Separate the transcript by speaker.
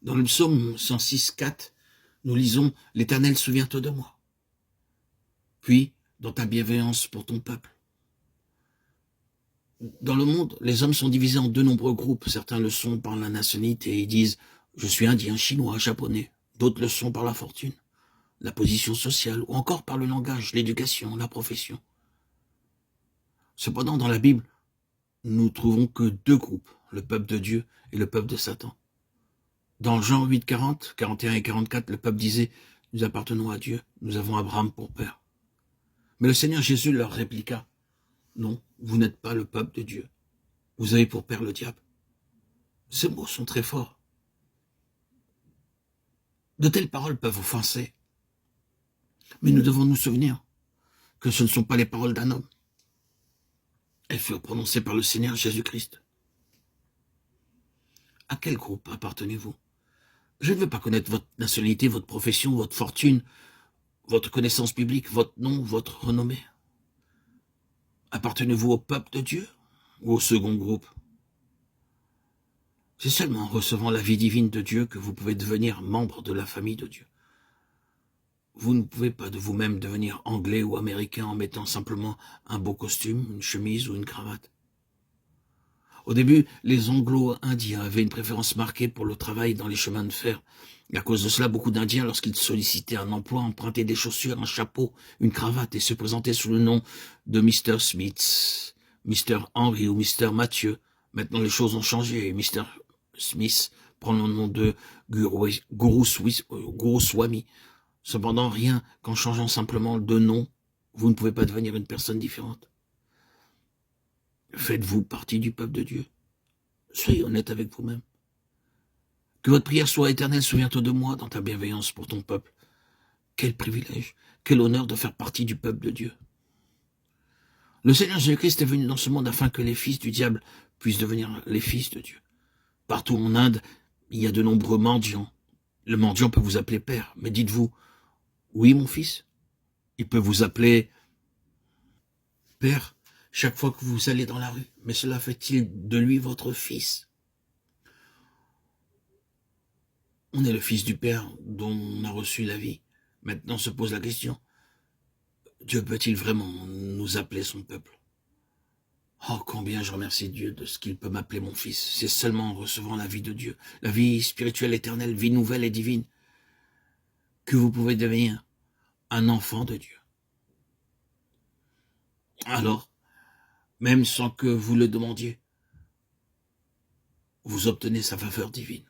Speaker 1: Dans le psaume 106, 4, nous lisons « L'Éternel, souviens-toi de moi ». Puis, dans ta bienveillance pour ton peuple. Dans le monde, les hommes sont divisés en de nombreux groupes. Certains le sont par la nationalité et disent « je suis indien, chinois, japonais ». D'autres le sont par la fortune, la position sociale ou encore par le langage, l'éducation, la profession. Cependant, dans la Bible, nous trouvons que deux groupes, le peuple de Dieu et le peuple de Satan. Dans Jean 8, 40, 41 et 44, le peuple disait « Nous appartenons à Dieu, nous avons Abraham pour père ». Mais le Seigneur Jésus leur répliqua « Non, vous n'êtes pas le peuple de Dieu, vous avez pour père le diable ». Ces mots sont très forts. De telles paroles peuvent offenser. Mais nous devons nous souvenir que ce ne sont pas les paroles d'un homme. Elles furent prononcées par le Seigneur Jésus-Christ. À quel groupe appartenez-vous? Je ne veux pas connaître votre nationalité, votre profession, votre fortune, votre connaissance biblique, votre nom, votre renommée. Appartenez-vous au peuple de Dieu ou au second groupe? C'est seulement en recevant la vie divine de Dieu que vous pouvez devenir membre de la famille de Dieu. Vous ne pouvez pas de vous-même devenir anglais ou américain en mettant simplement un beau costume, une chemise ou une cravate. Au début, les Anglo-Indiens avaient une préférence marquée pour le travail dans les chemins de fer. À cause de cela, beaucoup d'Indiens, lorsqu'ils sollicitaient un emploi, empruntaient des chaussures, un chapeau, une cravate et se présentaient sous le nom de Mr. Smith, Mr. Henry ou Mr. Mathieu. Maintenant, les choses ont changé et Mr. Smith prend le nom de Guru Swami. Cependant, rien qu'en changeant simplement de nom, vous ne pouvez pas devenir une personne différente. Faites-vous partie du peuple de Dieu? Soyez honnête avec vous-même. Que votre prière soit éternelle, souviens-toi de moi dans ta bienveillance pour ton peuple. Quel privilège, quel honneur de faire partie du peuple de Dieu. Le Seigneur Jésus-Christ est venu dans ce monde afin que les fils du diable puissent devenir les fils de Dieu. Partout en Inde, il y a de nombreux mendiants. Le mendiant peut vous appeler père, mais dites-vous, oui mon fils, il peut vous appeler père chaque fois que vous allez dans la rue, mais cela fait-il de lui votre fils? On est le fils du Père dont on a reçu la vie. Maintenant se pose la question, Dieu peut-il vraiment nous appeler son peuple? Oh, combien je remercie Dieu de ce qu'il peut m'appeler mon fils. C'est seulement en recevant la vie de Dieu, la vie spirituelle éternelle, vie nouvelle et divine, que vous pouvez devenir un enfant de Dieu. Alors, même sans que vous le demandiez, vous obtenez sa faveur divine.